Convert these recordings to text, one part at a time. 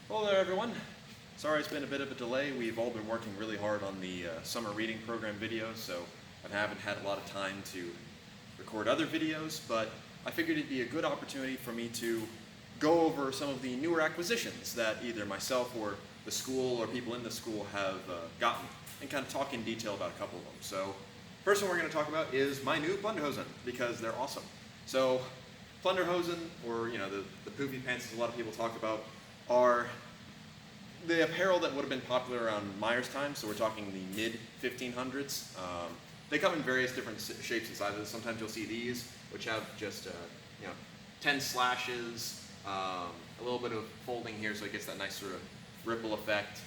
Hello there, everyone. Sorry it's been a bit of a delay. We've all been working really hard on the summer reading program videos, so I haven't had a lot of time to record other videos, but I figured it'd be a good opportunity for me to go over some of the newer acquisitions that either myself or the school or people in the school have gotten, and kind of talk in detail about a couple of them. So, first one we're going to talk about is my new Plunderhosen, because they're awesome. So, Plunderhosen, or the poofy pants as a lot of people talk about, are the apparel that would have been popular around Myers' time, so we're talking the mid-1500s. They come in various different shapes and sizes. Sometimes you'll see these, which have just 10 slashes, a little bit of folding here so it gets that nice sort of ripple effect.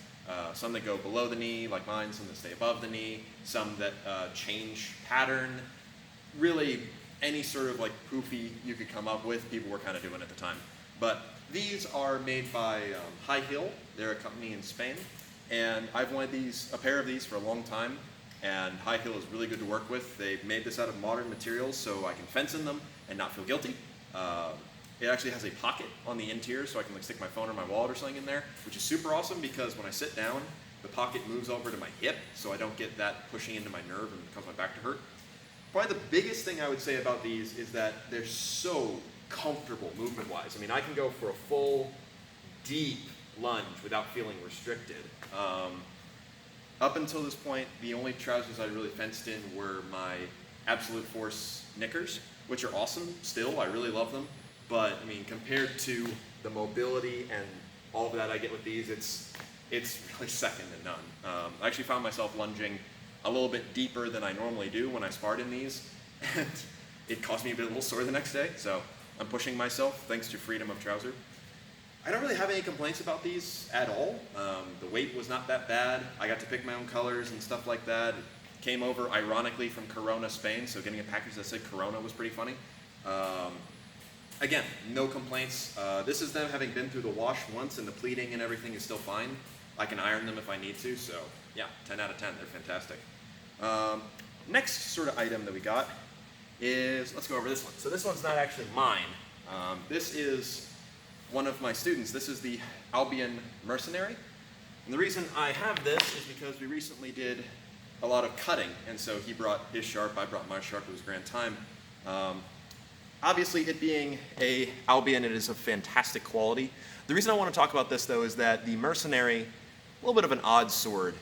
Some that go below the knee, like mine, some that stay above the knee, some that change pattern. Really, any sort of like poofy you could come up with, people were kind of doing at the time. But these are made by High Heel. They're a company in Spain, and I've wanted a pair of these for a long time, and High Heel is really good to work with. They've made this out of modern materials so I can fence in them and not feel guilty. It actually has a pocket on the interior so I can stick my phone or my wallet or something in there, which is super awesome because when I sit down, the pocket moves over to my hip so I don't get that pushing into my nerve and cause my back to hurt. Probably the biggest thing I would say about these is that they're so comfortable movement-wise. I mean, I can go for a full, deep lunge without feeling restricted. Up until this point, the only trousers I really fenced in were my Absolute Force knickers, which are awesome still. I really love them. But, I mean, compared to the mobility and all of that I get with these, it's really second to none. I actually found myself lunging a little bit deeper than I normally do when I sparred in these, and it caused me a little sore the next day, so I'm pushing myself thanks to freedom of trouser. I don't really have any complaints about these at all. The weight was not that bad. I got to pick my own colors and stuff like that. It came over ironically from Corona, Spain, so getting a package that said Corona was pretty funny. Again, no complaints. This is them having been through the wash once, and the pleating and everything is still fine. I can iron them if I need to, so yeah, 10 out of 10, they're fantastic. Next sort of item that we got is, let's go over this one. So this one's not actually mine. This is one of my students. This is the Albion Mercenary. And the reason I have this is because we recently did a lot of cutting, and so he brought his sharp, I brought my sharp. It was a grand time. Obviously, it being a Albion, it is of fantastic quality. The reason I want to talk about this, though, is that the Mercenary, a little bit of an odd sword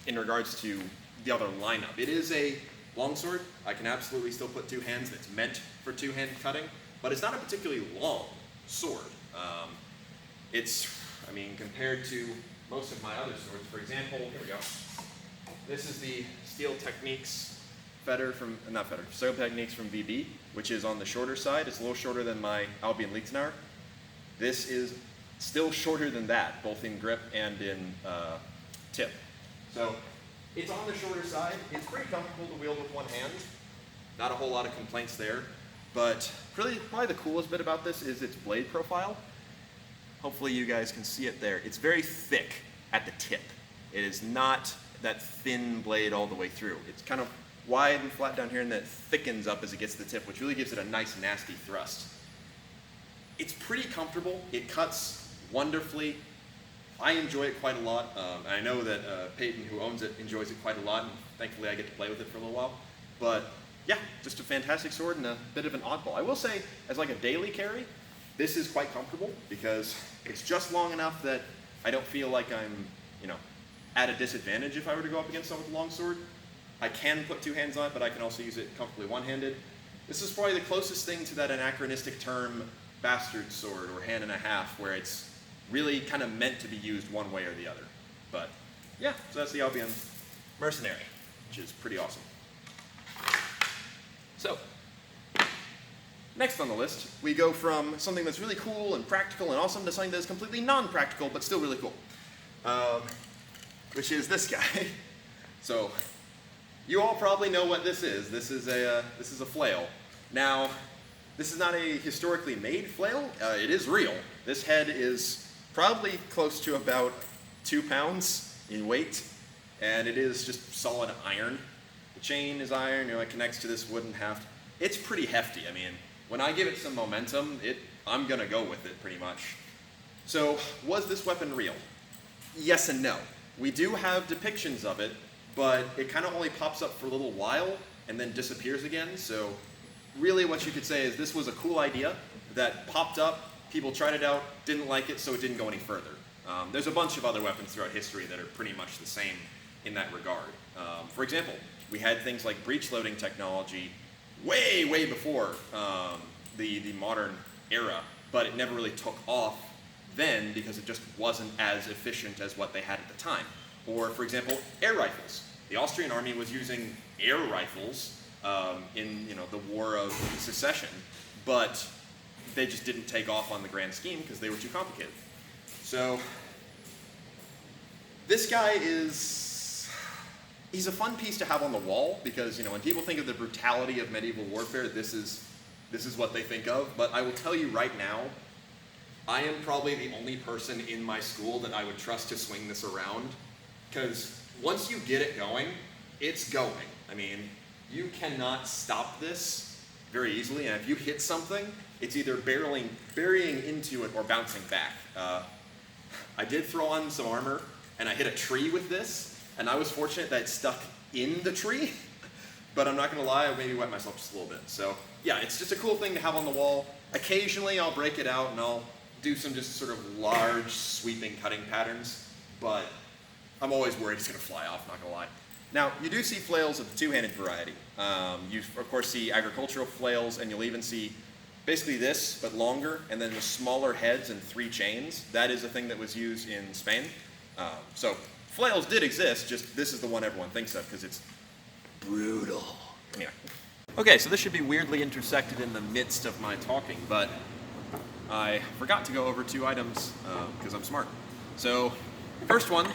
in regards to the other lineup. It is a longsword. I can absolutely still put two hands. It's meant for two-hand cutting, but it's not a particularly long sword. Compared to most of my other swords, for example, here we go. This is the Steel Techniques Steel Techniques from VB, which is on the shorter side. It's a little shorter than my Albion Liechtenauer. This is still shorter than that, both in grip and in tip. So it's on the shorter side. It's pretty comfortable to wield with one hand. Not a whole lot of complaints there. But really, probably the coolest bit about this is its blade profile. Hopefully you guys can see it there. It's very thick at the tip. It is not that thin blade all the way through. It's kind of wide and flat down here, and then it thickens up as it gets to the tip, which really gives it a nice, nasty thrust. It's pretty comfortable. It cuts wonderfully. I enjoy it quite a lot. I know that Peyton, who owns it, enjoys it quite a lot, and thankfully I get to play with it for a little while. But yeah, just a fantastic sword and a bit of an oddball. I will say, as like a daily carry, this is quite comfortable because it's just long enough that I don't feel like I'm, at a disadvantage if I were to go up against someone with a long sword. I can put two hands on it, but I can also use it comfortably one-handed. This is probably the closest thing to that anachronistic term bastard sword or hand and a half, where it's really kind of meant to be used one way or the other. But yeah, so that's the Albion Mercenary, which is pretty awesome. So, next on the list, we go from something that's really cool and practical and awesome to something that is completely non-practical but still really cool, which is this guy. So, you all probably know what this is. This is a flail. Now, this is not a historically made flail. It is real. This head is probably close to about 2 pounds in weight, and it is just solid iron. The chain is iron, it connects to this wooden haft. It's pretty hefty. I mean, when I give it some momentum, I'm gonna go with it pretty much. So, was this weapon real? Yes and no. We do have depictions of it, but it kind of only pops up for a little while and then disappears again. So really what you could say is this was a cool idea that popped up, people tried it out, didn't like it, so it didn't go any further. There's a bunch of other weapons throughout history that are pretty much the same in that regard. For example, we had things like breech loading technology way, way before the modern era, but it never really took off then because it just wasn't as efficient as what they had at the time. Or, for example, air rifles. The Austrian army was using air rifles in the War of Secession, but they just didn't take off on the grand scheme because they were too complicated. So this guy he's a fun piece to have on the wall because when people think of the brutality of medieval warfare, this is what they think of. But I will tell you right now, I am probably the only person in my school that I would trust to swing this around, because once you get it going, it's going. I mean, you cannot stop this very easily, and if you hit something, it's either burying into it or bouncing back. I did throw on some armor, and I hit a tree with this, and I was fortunate that it stuck in the tree, but I'm not going to lie, I maybe wet myself just a little bit. So yeah, it's just a cool thing to have on the wall. Occasionally I'll break it out and I'll do some just sort of large sweeping cutting patterns, but I'm always worried it's going to fly off, not going to lie. Now, you do see flails of the two-handed variety. You, of course, see agricultural flails, and you'll even see basically this, but longer, and then the smaller heads and 3 chains. That is a thing that was used in Spain. So flails did exist, just this is the one everyone thinks of because it's brutal. Anyway. Okay, so this should be weirdly intersected in the midst of my talking, but I forgot to go over 2 items because I'm smart. So, first one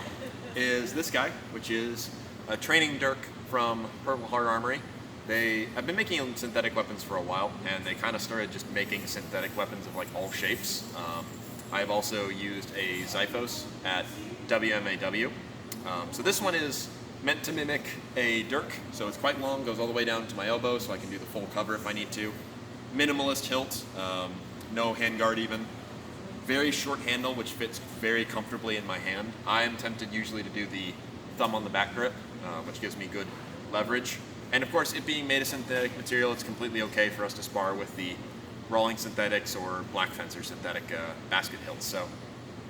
is this guy, which is a training dirk from Purple Heart Armory. They have been making synthetic weapons for a while, and they kind of started just making synthetic weapons of like all shapes. I have also used a Xiphos at WMAW. So this one is meant to mimic a dirk, so it's quite long, goes all the way down to my elbow, so I can do the full cover if I need to. Minimalist hilt, no handguard even. Very short handle, which fits very comfortably in my hand. I am tempted usually to do the thumb on the back grip, which gives me good leverage. And of course, it being made of synthetic material, it's completely okay for us to spar with the Rawling Synthetics or Black Fencer synthetic basket hilts. So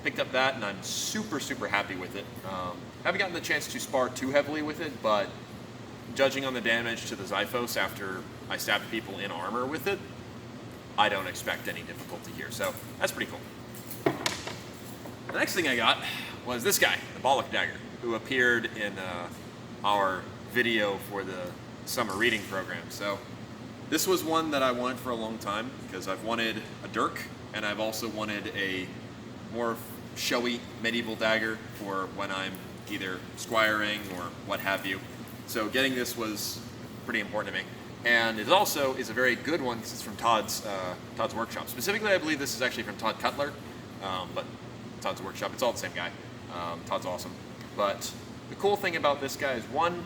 picked up that, and I'm super, super happy with it. Haven't gotten the chance to spar too heavily with it, but judging on the damage to the Xiphos after I stabbed people in armor with it, I don't expect any difficulty here. So that's pretty cool. The next thing I got was this guy, the Bollock Dagger, who appeared in our video for the summer reading program. So this was one that I wanted for a long time because I've wanted a dirk, and I've also wanted a more showy medieval dagger for when I'm either squiring or what have you. So getting this was pretty important to me. And it also is a very good one because it's from Todd's Workshop. Specifically, I believe this is actually from Todd Cutler, but Todd's Workshop, it's all the same guy. Todd's awesome. But the cool thing about this guy is, one,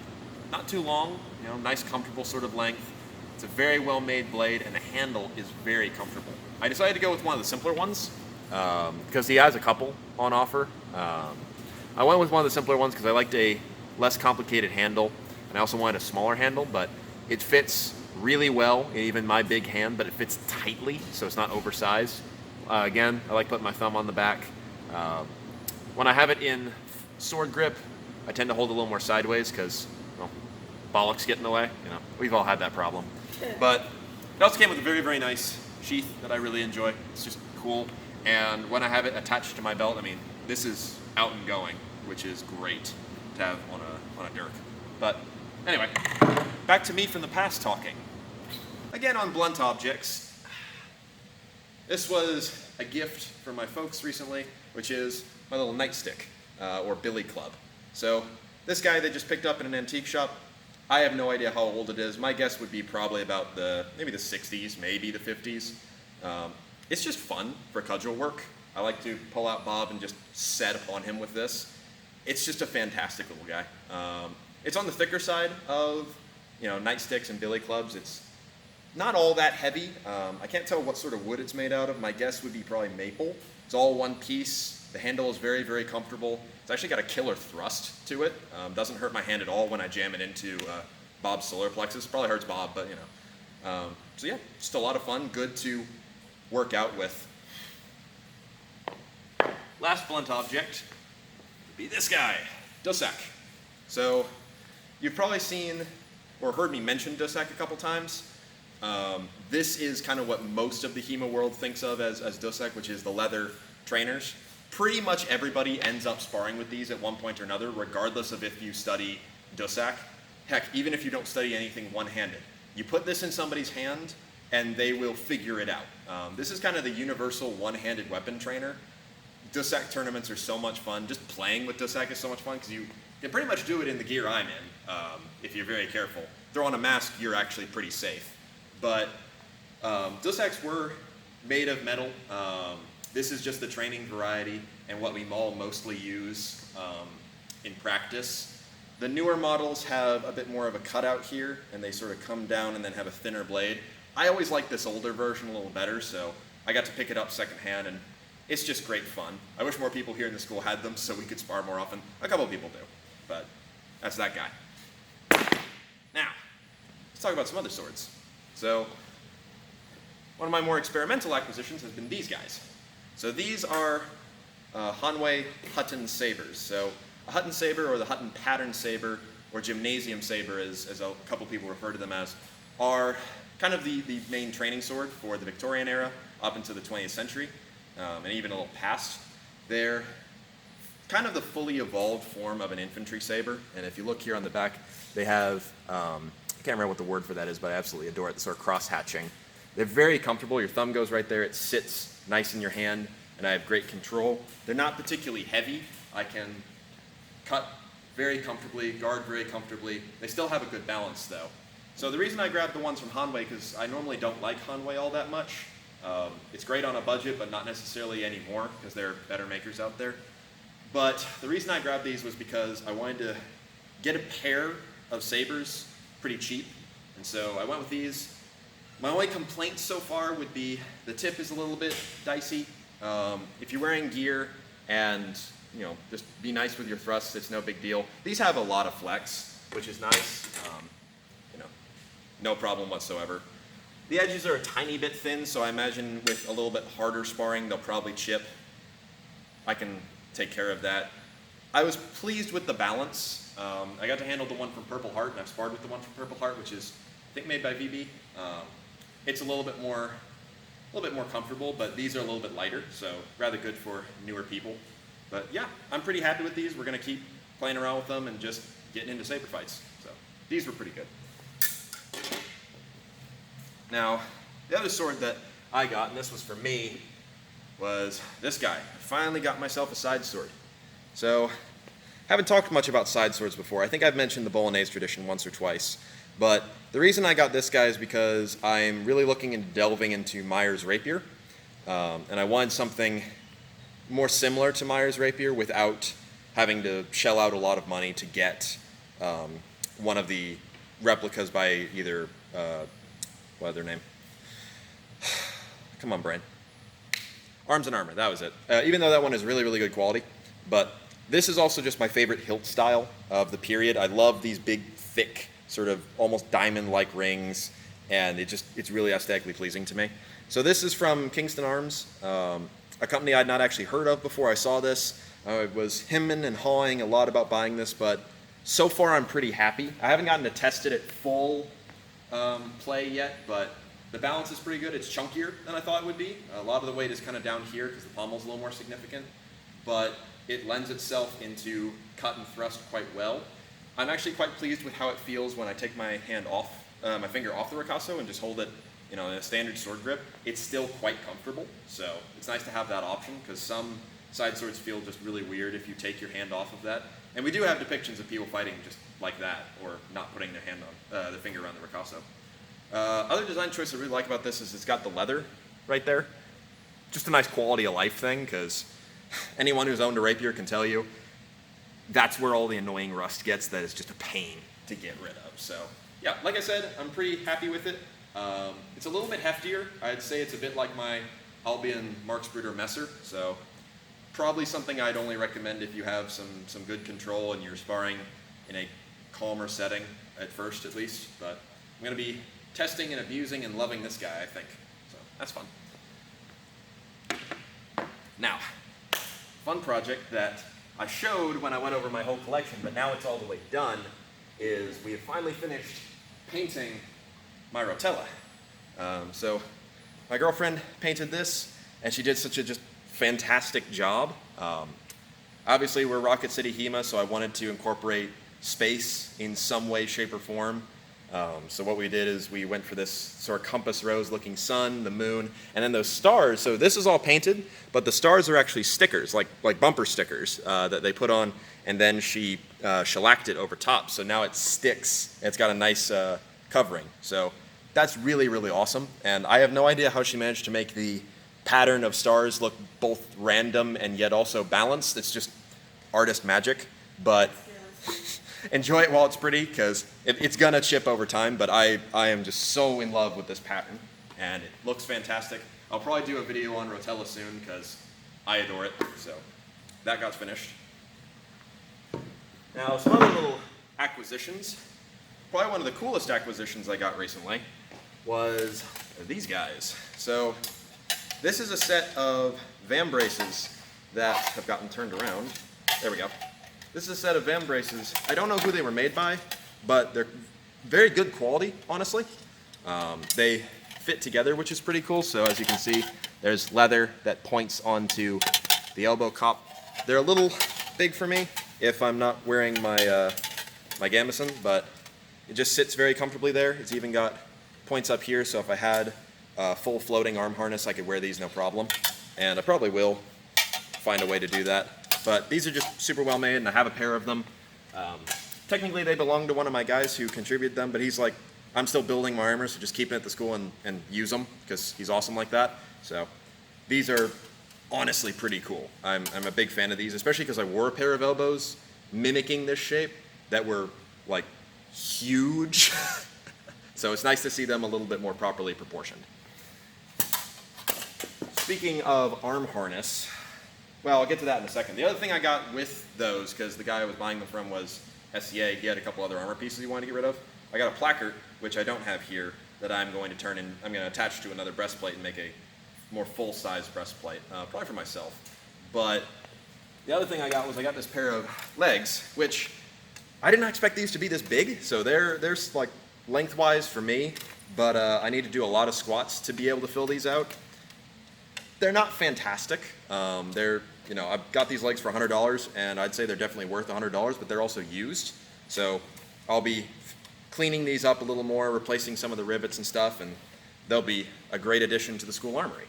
not too long, nice comfortable sort of length. It's a very well made blade, and the handle is very comfortable. I decided to go with one of the simpler ones because he has a couple on offer. I went with one of the simpler ones because I liked a less complicated handle, and I also wanted a smaller handle, but it fits really well in even my big hand, but it fits tightly, so it's not oversized. Again, I like putting my thumb on the back. When I have it in sword grip, I tend to hold it a little more sideways because, bollocks get in the way. We've all had that problem. But it also came with a very, very nice sheath that I really enjoy. It's just cool. And when I have it attached to my belt, this is out and going, which is great to have on a dirk. But anyway, back to me from the past talking. Again, on blunt objects, this was a gift from my folks recently, which is my little nightstick, or billy club. So this guy they just picked up in an antique shop. I have no idea how old it is. My guess would be probably about maybe the 60s, maybe the 50s. It's just fun for cudgel work. I like to pull out Bob and just set upon him with this. It's just a fantastic little guy. It's on the thicker side of nightsticks and billy clubs. It's not all that heavy. I can't tell what sort of wood it's made out of. My guess would be probably maple. It's all one piece. The handle is very, very comfortable. It's actually got a killer thrust to it. Doesn't hurt my hand at all when I jam it into Bob's solar plexus. Probably hurts Bob, but you know. So yeah, just a lot of fun. Good to work out with. Last blunt object would be this guy, Dusak. So you've probably seen or heard me mention Dusak a couple times. This is kind of what most of the HEMA world thinks of as Dusak, which is the leather trainers. Pretty much everybody ends up sparring with these at one point or another, regardless of if you study Dusak. Heck, even if you don't study anything one-handed. You put this in somebody's hand, and they will figure it out. This is kind of the universal one-handed weapon trainer. Dusak tournaments are so much fun. Just playing with Dusak is so much fun because you can pretty much do it in the gear I'm in if you're very careful. Throw on a mask, you're actually pretty safe. But Dusaks were made of metal. This is just the training variety and what we all mostly use in practice. The newer models have a bit more of a cutout here, and they sort of come down and then have a thinner blade. I always like this older version a little better, so I got to pick it up secondhand, and it's just great fun. I wish more people here in the school had them so we could spar more often. A couple of people do, but that's that guy. Now, let's talk about some other swords. So, one of my more experimental acquisitions has been these guys. So these are Hanwei Hutton sabers. So a Hutton saber, or the Hutton pattern saber, or gymnasium saber as a couple people refer to them as, are kind of the main training sword for the Victorian era up into the 20th century. And even a little past. They're kind of the fully evolved form of an infantry saber. And if you look here on the back, they have, I can't remember what the word for that is, but I absolutely adore it, the sort of cross-hatching. They're very comfortable. Your thumb goes right there. It sits nice in your hand, and I have great control. They're not particularly heavy. I can cut very comfortably, guard very comfortably. They still have a good balance, though. So the reason I grabbed the ones from Hanwei, because I normally don't like Hanwei all that much. It's great on a budget, but not necessarily anymore, because there are better makers out there. But the reason I grabbed these was because I wanted to get a pair of sabers pretty cheap, and so I went with these. My only complaint so far would be the tip is a little bit dicey. If you're wearing gear and, you know, just be nice with your thrusts, it's no big deal. These have a lot of flex, which is nice. You know, no problem whatsoever. The edges are a tiny bit thin, so I imagine with a little bit harder sparring, they'll probably chip. I can take care of that. I was pleased with the balance. I got to handle the one from Purple Heart, and I've sparred with the one from Purple Heart, which is, I think, made by VB. It's a little bit more comfortable, but these are a little bit lighter, so rather good for newer people. But yeah, I'm pretty happy with these. We're going to keep playing around with them and just getting into saber fights. So these were pretty good. Now, the other sword that I got, and this was for me, was this guy. I finally got myself a side sword. So, haven't talked much about side swords before. I think I've mentioned the Bolognese tradition once or twice. But the reason I got this guy is because I'm really looking into delving into Meyer's rapier. And I wanted something more similar to Meyer's rapier without having to shell out a lot of money to get one of the replicas by either, what other name? Come on, brain. Arms and Armour, that was it. Even though that one is really, really good quality. But this is also just my favorite hilt style of the period. I love these big, thick, sort of almost diamond-like rings, and it's really aesthetically pleasing to me. So this is from Kingston Arms, a company I'd not actually heard of before I saw this. I was hemming and hawing a lot about buying this, but so far I'm pretty happy. I haven't gotten to test it at full play yet, but the balance is pretty good. It's chunkier than I thought it would be. A lot of the weight is kind of down here because the pommel's a little more significant, but it lends itself into cut and thrust quite well. I'm actually quite pleased with how it feels when I take my hand off, my finger off the ricasso and just hold it, you know, in a standard sword grip. It's still quite comfortable, so it's nice to have that option because some side swords feel just really weird if you take your hand off of that. And we do have depictions of people fighting just like that, or not putting their hand on the finger around the ricasso. Other design choice I really like about this is it's got the leather right there. Just a nice quality of life thing, because anyone who's owned a rapier can tell you that's where all the annoying rust gets that is just a pain to get rid of. So yeah, like I said, I'm pretty happy with it. It's a little bit heftier. I'd say it's a bit like my I'll be in Marksbrüder Messer, so probably something I'd only recommend if you have some good control and you're sparring in a calmer setting at first, at least. But I'm going to be testing and abusing and loving this guy, I think. So that's fun. Now, fun project that I showed when I went over my whole collection, but now it's all the way done, is we have finally finished painting my rotella. So my girlfriend painted this, and she did such a just fantastic job. Obviously, we're Rocket City HEMA, so I wanted to incorporate space in some way, shape, or form. So what we did is we went for this sort of compass rose looking sun, the moon, and then those stars. So this is all painted, but the stars are actually stickers, like bumper stickers that they put on, and then she shellacked it over top. So now it sticks. It's got a nice covering. So that's really, really awesome. And I have no idea how she managed to make the pattern of stars look both random and yet also balanced. It's just artist magic, but enjoy it while it's pretty, because it's gonna chip over time, but I am just so in love with this pattern, and it looks fantastic. I'll probably do a video on rotella soon, because I adore it, so that got finished. Now, some other little acquisitions. Probably one of the coolest acquisitions I got recently was these guys. So this is a set of VAM braces that have gotten turned around. There we go. This is a set of VAM braces. I don't know who they were made by, but they're very good quality, honestly. They fit together, which is pretty cool. So as you can see, there's leather that points onto the elbow cup. They're a little big for me if I'm not wearing my, my gambeson, but it just sits very comfortably there. It's even got points up here, so if I had a full floating arm harness, I could wear these no problem. And I probably will find a way to do that. But these are just super well made, and I have a pair of them. Technically, they belong to one of my guys who contributed them, but he's like, I'm still building my armor, so just keep it at the school and use them, because he's awesome like that. So these are honestly pretty cool. I'm a big fan of these, especially because I wore a pair of elbows mimicking this shape that were like huge. So it's nice to see them a little bit more properly proportioned. Speaking of arm harness, well, I'll get to that in a second. The other thing I got with those, because the guy I was buying them from was SCA, he had a couple other armor pieces he wanted to get rid of. I got a placard, which I don't have here, that I'm going to turn in, I'm going to attach to another breastplate and make a more full-size breastplate, probably for myself. But the other thing I got was I got this pair of legs, which I didn't expect these to be this big, so they're like lengthwise for me, but I need to do a lot of squats to be able to fill these out. They're not fantastic. They're, you know, I've got these legs for $100, and I'd say they're definitely worth $100, but they're also used. So I'll be cleaning these up a little more, replacing some of the rivets and stuff, and they'll be a great addition to the school armory.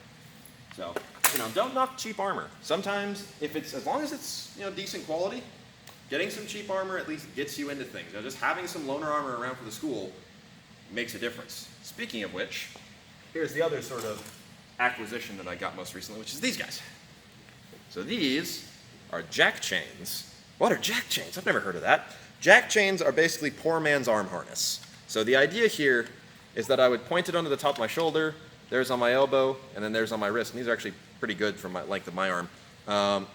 So, you know, don't knock cheap armor. Sometimes, if it's, as long as it's, you know, decent quality, getting some cheap armor at least gets you into things. You know, just having some loaner armor around for the school makes a difference. Speaking of which, here's the other sort of acquisition that I got most recently, which is these guys. So these are jack chains. What are jack chains? I've never heard of that. Jack chains are basically poor man's arm harness. So the idea here is that I would point it onto the top of my shoulder, there's on my elbow, and then there's on my wrist. And these are actually pretty good for my length of my arm.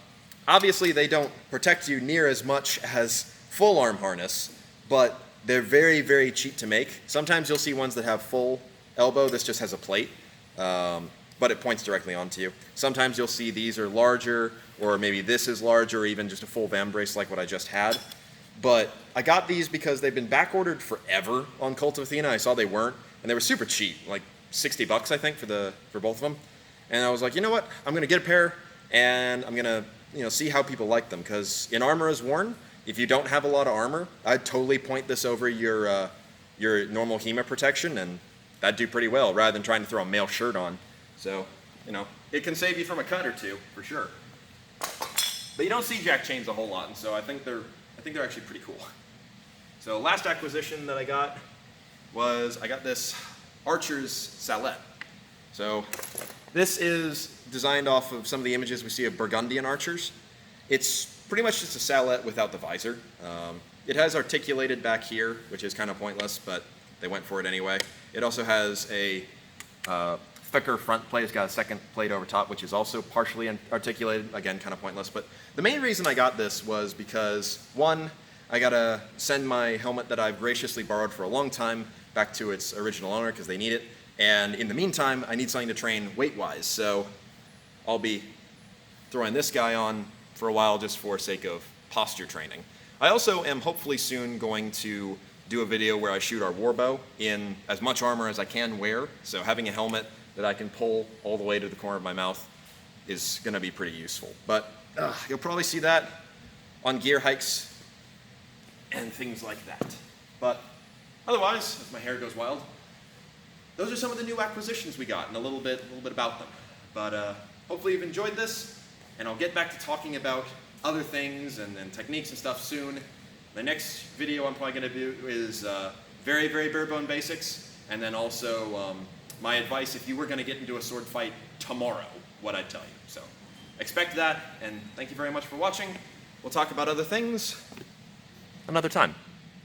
Obviously, they don't protect you near as much as full arm harness, but they're very, very cheap to make. Sometimes you'll see ones that have full elbow. This just has a plate, but it points directly onto you. Sometimes you'll see these are larger, or maybe this is larger, or even just a full VAM brace like what I just had. But I got these because they've been back ordered forever on Cult of Athena. I saw they weren't, and they were super cheap, like $60 I think for both of them. And I was like, you know what? I'm gonna get a pair, and I'm gonna, you know, see how people like them. Because in Armor is Worn, if you don't have a lot of armor, I'd totally point this over your normal HEMA protection, and that'd do pretty well, rather than trying to throw a male shirt on. So, you know, it can save you from a cut or two, for sure. But you don't see jack chains a whole lot, and so I think they're actually pretty cool. So last acquisition that I got was I got this Archer's Salette. So this is designed off of some of the images we see of Burgundian archers. It's pretty much just a sallet without the visor. It has articulated back here, which is kind of pointless, but they went for it anyway. It also has a thicker front plate. It's got a second plate over top, which is also partially articulated. Again, kind of pointless. But the main reason I got this was because, one, I got to send my helmet that I've graciously borrowed for a long time back to its original owner because they need it. And in the meantime, I need something to train weight-wise. So I'll be throwing this guy on for a while just for sake of posture training. I also am hopefully soon going to do a video where I shoot our warbow in as much armor as I can wear. So having a helmet that I can pull all the way to the corner of my mouth is going to be pretty useful. But you'll probably see that on gear hikes and things like that. But otherwise, as my hair goes wild, those are some of the new acquisitions we got and a little bit about them. But hopefully you've enjoyed this, and I'll get back to talking about other things and techniques and stuff soon. The next video I'm probably going to do is very, very bare bone basics, and then also my advice if you were going to get into a sword fight tomorrow, what I'd tell you. So expect that, and thank you very much for watching. We'll talk about other things another time.